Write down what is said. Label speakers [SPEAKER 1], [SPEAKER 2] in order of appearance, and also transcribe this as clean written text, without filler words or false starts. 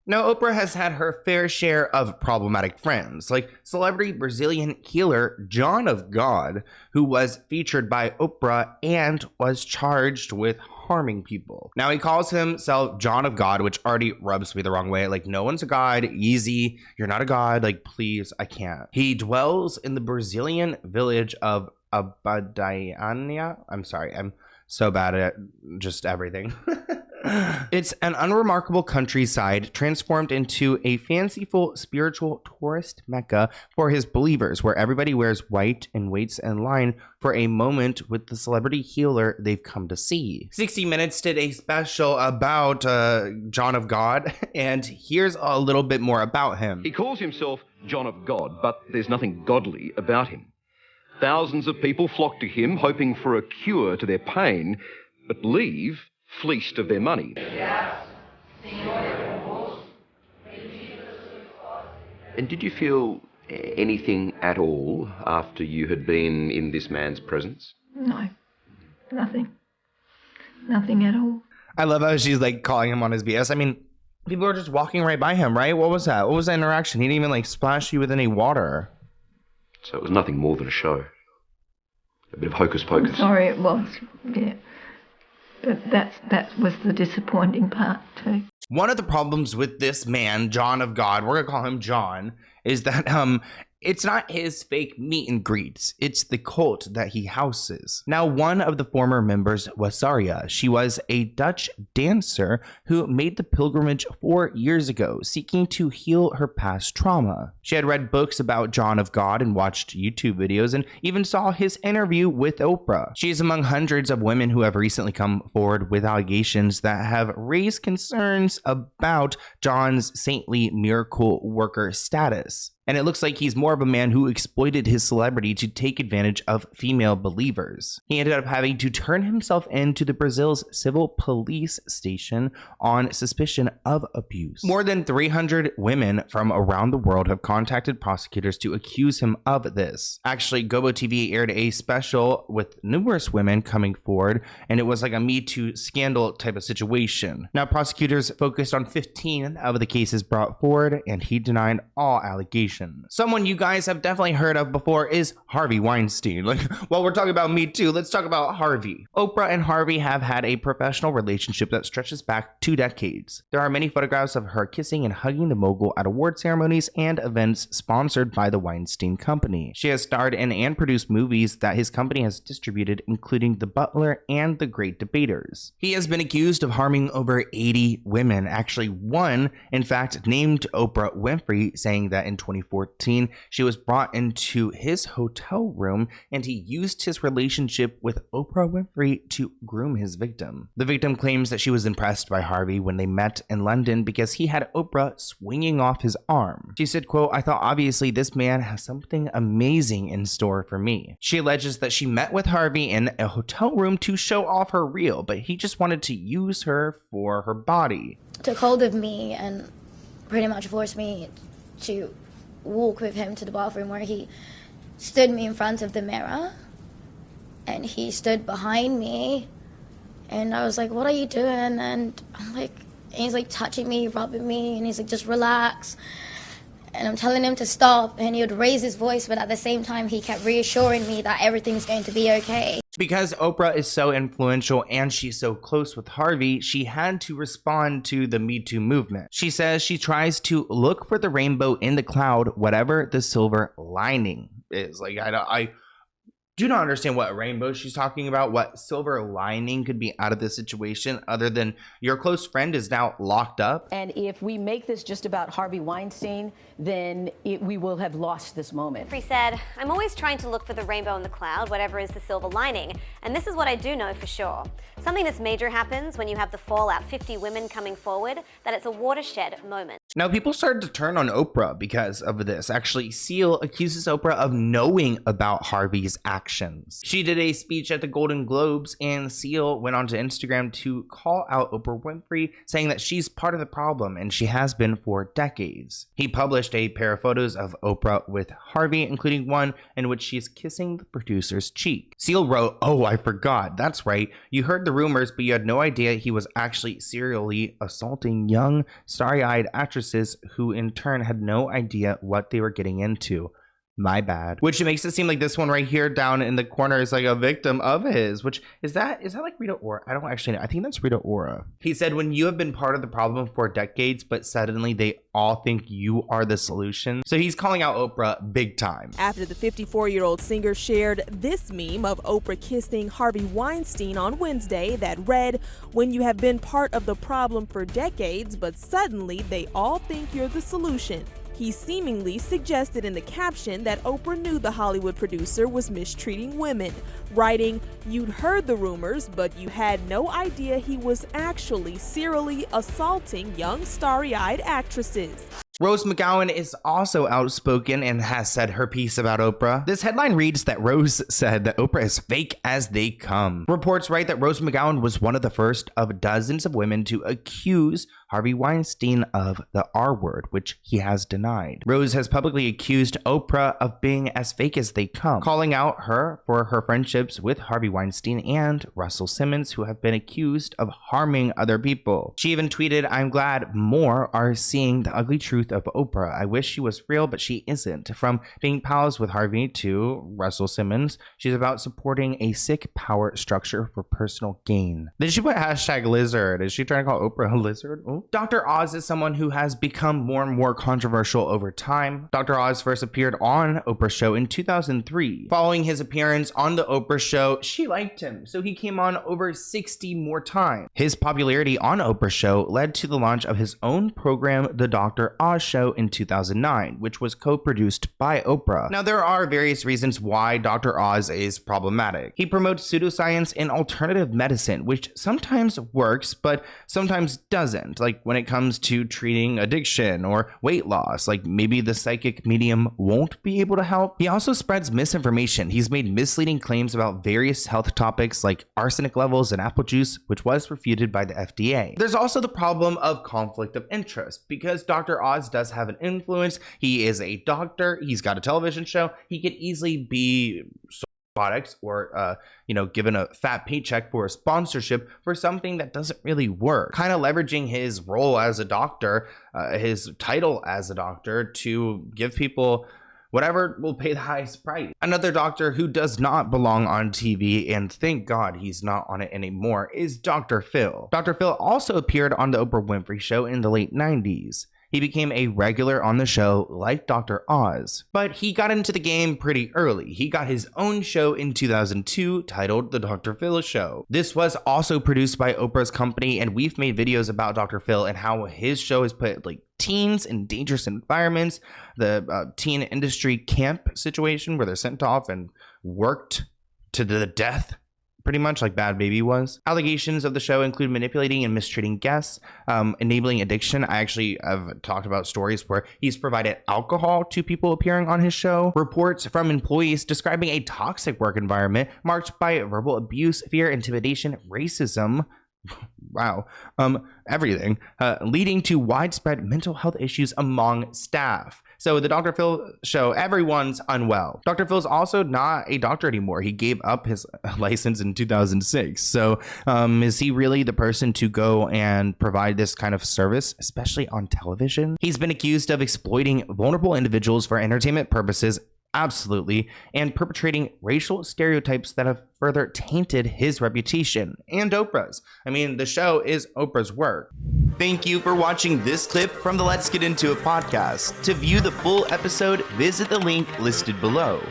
[SPEAKER 1] Now, Oprah has had her fair share of problematic friends, like celebrity Brazilian healer John of God, who was featured by Oprah and was charged with harming people. Now, he calls himself John of God, which already rubs me the wrong way. Like, no one's a god, easy, you're not a god, like, please, I can't. He dwells in the Brazilian village of Abadiânia. I'm sorry, I'm so bad at just everything. It's an unremarkable countryside transformed into a fanciful spiritual tourist mecca for his believers, where everybody wears white and waits in line for a moment with the celebrity healer they've come to see. 60 Minutes did a special about John of God, and here's a little bit more about him.
[SPEAKER 2] He calls himself John of God, but there's nothing godly about him. Thousands of people flock to him, hoping for a cure to their pain, but leave fleeced of their money. And did you feel anything at all after you had been in this man's presence?
[SPEAKER 3] No, nothing. Nothing at all.
[SPEAKER 1] I love how she's like calling him on his BS. I mean, people are just walking right by him, right? What was that? What was that interaction? He didn't even like splash you with any water.
[SPEAKER 2] So it was nothing more than a show. A bit of hocus pocus.
[SPEAKER 3] I'm sorry, it was, yeah. But that was the disappointing part too.
[SPEAKER 1] One of the problems with this man, John of God, we're gonna call him John, is that it's not his fake meet and greets, it's the cult that he houses. Now, one of the former members was Saria. She was a Dutch dancer who made the pilgrimage 4 years ago, seeking to heal her past trauma. She had read books about John of God and watched YouTube videos and even saw his interview with Oprah. She is among hundreds of women who have recently come forward with allegations that have raised concerns about John's saintly miracle worker status. And it looks like he's more of a man who exploited his celebrity to take advantage of female believers. He ended up having to turn himself into the Brazil's civil police station on suspicion of abuse. More than 300 women from around the world have contacted prosecutors to accuse him of this. Actually, Gobo TV aired a special with numerous women coming forward, and it was like a Me Too scandal type of situation. Now, prosecutors focused on 15 of the cases brought forward, and he denied all allegations. Someone you guys have definitely heard of before is Harvey Weinstein. Like, while we're talking about Me Too, let's talk about Harvey. Oprah and Harvey have had a professional relationship that stretches back 2 decades. There are many photographs of her kissing and hugging the mogul at award ceremonies and events sponsored by the Weinstein Company. She has starred in and produced movies that his company has distributed, including The Butler and The Great Debaters. He has been accused of harming over 80 women. Actually, one, in fact, named Oprah Winfrey, saying that in 2014, she was brought into his hotel room and he used his relationship with Oprah Winfrey to groom his victim. The victim claims that she was impressed by Harvey when they met in London because he had Oprah swinging off his arm. She said, quote, "I thought obviously this man has something amazing in store for me." She alleges that she met with Harvey in a hotel room to show off her reel, but he just wanted to use her for her body.
[SPEAKER 4] Took hold of me and pretty much forced me to walk with him to the bathroom, where he stood me in front of the mirror and he stood behind me, and I was like, "What are you doing?" And I'm like, and he's like touching me, rubbing me, and he's like, "Just relax." And I'm telling him to stop, and he would raise his voice, but at the same time he kept reassuring me that everything's going to be okay.
[SPEAKER 1] Because Oprah is so influential and she's so close with Harvey, she had to respond to the Me Too movement. She says she tries to look for the rainbow in the cloud, whatever the silver lining is. Like, I do not understand what rainbow she's talking about, what silver lining could be out of this situation other than your close friend is now locked up.
[SPEAKER 5] And if we make this just about Harvey Weinstein, then we will have lost this moment.
[SPEAKER 6] Winfrey said, "I'm always trying to look for the rainbow in the cloud, whatever is the silver lining. And this is what I do know for sure. Something that's major happens when you have the fallout, 50 women coming forward, that it's a watershed moment."
[SPEAKER 1] Now, people started to turn on Oprah because of this. Actually, Seal accuses Oprah of knowing about Harvey's actions. She did a speech at the Golden Globes, and Seal went onto Instagram to call out Oprah Winfrey, saying that she's part of the problem, and she has been for decades. He published a pair of photos of Oprah with Harvey, including one in which she is kissing the producer's cheek. Seal wrote, "Oh, I forgot. That's right. You heard the rumors, but you had no idea he was actually serially assaulting young, starry-eyed actresses who in turn had no idea what they were getting into. My bad." Which makes it seem like this one right here down in the corner is like a victim of his, which is that like Rita Ora? I don't actually know. I think that's Rita Ora. He said, "When you have been part of the problem for decades, but suddenly they all think you are the solution." So he's calling out Oprah big time.
[SPEAKER 7] After the 54-year-old singer shared this meme of Oprah kissing Harvey Weinstein on Wednesday that read, "When you have been part of the problem for decades, but suddenly they all think you're the solution." He seemingly suggested in the caption that Oprah knew the Hollywood producer was mistreating women, writing, "You'd heard the rumors, but you had no idea he was actually serially assaulting young starry-eyed actresses."
[SPEAKER 1] Rose McGowan is also outspoken and has said her piece about Oprah. This headline reads that Rose said that Oprah is fake as they come. Reports write that Rose McGowan was one of the first of dozens of women to accuse Harvey Weinstein of the R word, which he has denied. Rose has publicly accused Oprah of being as fake as they come, calling out her for her friendships with Harvey Weinstein and Russell Simmons, who have been accused of harming other people. She even tweeted, "I'm glad more are seeing the ugly truth of Oprah. I wish she was real, but she isn't." From being pals with Harvey to Russell Simmons, she's about supporting a sick power structure for personal gain. Then she put hashtag lizard. Is she trying to call Oprah a lizard? Oh. Dr. Oz is someone who has become more and more controversial over time. Dr. Oz first appeared on Oprah's show in 2003. Following his appearance on the Oprah show, she liked him, so he came on over 60 more times. His popularity on Oprah's show led to the launch of his own program, The Dr. Oz Show, in 2009, which was co-produced by Oprah. Now, there are various reasons why Dr. Oz is problematic. He promotes pseudoscience and alternative medicine, which sometimes works, but sometimes doesn't. Like when it comes to treating addiction or weight loss, like maybe the psychic medium won't be able to help. He also spreads misinformation. He's made misleading claims about various health topics like arsenic levels in apple juice, which was refuted by the FDA. There's also the problem of conflict of interest, because Dr. Oz does have an influence. He is a doctor. He's got a television show. He could easily be products or given a fat paycheck for a sponsorship for something that doesn't really work, kind of leveraging his role as a doctor, his title as a doctor, to give people whatever will pay the highest price. Another doctor who does not belong on TV, and thank God he's not on it anymore, is Dr. Phil. Dr. Phil also appeared on the Oprah Winfrey Show in the late 90s. He became a regular on the show like Dr. Oz, but he got into the game pretty early. He got his own show in 2002 titled The Dr. Phil Show. This was also produced by Oprah's company, and we've made videos about Dr. Phil and how his show has put teens in dangerous environments, the teen industry camp situation where they're sent off and worked to the death, pretty much like Bad Baby was. Allegations of the show include manipulating and mistreating guests, enabling addiction. I actually have talked about stories where he's provided alcohol to people appearing on his show. Reports from employees describing a toxic work environment marked by verbal abuse, fear, intimidation, racism, wow, everything, leading to widespread mental health issues among staff. So the Dr. Phil show, everyone's unwell. Dr. Phil's also not a doctor anymore. He gave up his license in 2006. So is he really the person to go and provide this kind of service, especially on television? He's been accused of exploiting vulnerable individuals for entertainment purposes, absolutely, and perpetrating racial stereotypes that have further tainted his reputation and Oprah's. I mean, the show is Oprah's work. Thank you for watching this clip from the Let's Get Into It podcast. To view the full episode, visit the link listed below.